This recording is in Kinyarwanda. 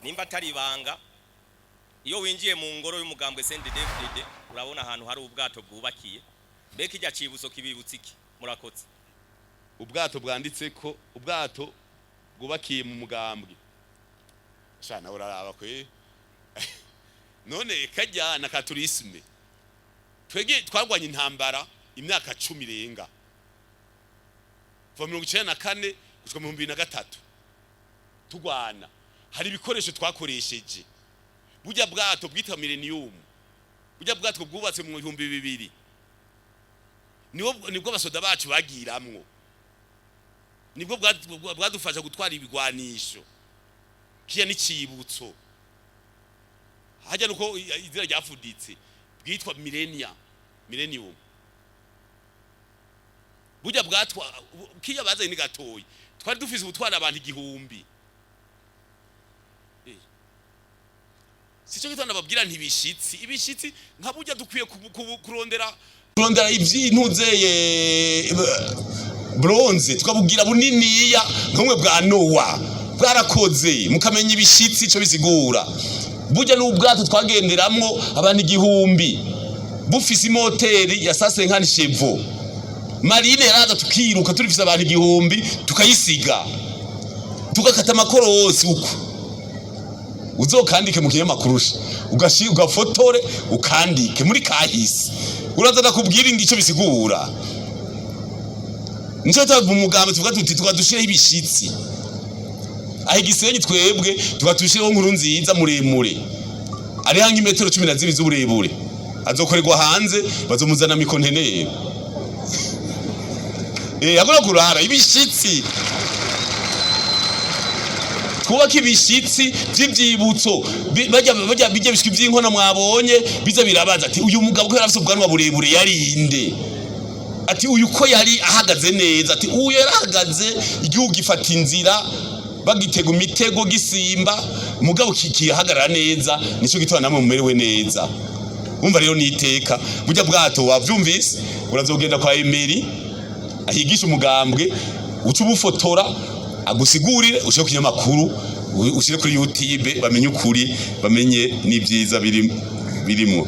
nimba atari ibanga iyo winjiye mu ngoro y'umugambwe CNDD-FDD urabona ahantu hari ubwato bwubakiye mbega kijya cibuzo kibibutse iki murakoze ubwato bwanditse ko ubwato bwubakiye mu mugambwe shana uraraba kwe none kajya na katurisme twege twarwanye intambara imyaka 10 renga kuva 1994 gushika mu 2003 tugwana hari ibikoresho twakoresheje burya bwato bwita millennium burya bwato bwubatse mu 2000 nibwo basoda bacu bagiramwo nibwo bwadufasha gutwara ibigwanisho kiya n'icibutso hajya nuko izira ryafuditse bwitwa millennium burya bwatwa kiya bazanye ni gatoyi twari dufise ubutwara abantu 1000 sico gitanda babwira ntibishitsi ibishitsi nka burya dukwiye kurondera ivyintuzeye bronze tukabugira buniniya nkomwe bwa Noah bwarakoze mukamenya ibishitsi ico bisigura burya n'ubwato twagenderamwo abantu 1000 bufise imoteri ya sase nkani chevo marine yaraza tukiruka turifise abantu 1000 tukayisiga tukakata makoro yose uko uzokandike mu kinyamakuru ugafotore ukandike muri kahisi uraza nakubwira ico bisigura nico tavu mugambe tuvuga tuti tukadushiraho ibishitsi aho Gisenyi twebwe tukadushiraho Nkurunziza muremure ari hangi metero 12 z'uburebure azokorerwa hanze bazomuzana mi container agora kurara ibishitsi twubaka ibishitsi vy'ivyibutso bajya bijya bishiki vy'inkona mwabonye biza birabaza ati uyu mugabo ko yarafise ubwanwa burebure yarinde ati uyu ko yari ahagaze neza ati uyu yarahagaze igihugu gifata inzira bagitega imitego gisimba mugabo kikihagarara neza nico gitwa namwe mumerewe neza umva rero niteka burya bwato wavyumvise urazogenda kwa Emery ahigisha umugambwe uca ubufotora agusigurire ushaka kinyamakuru ushire kuri YouTube bamenye ukuri bamenye n'ibyiza birimo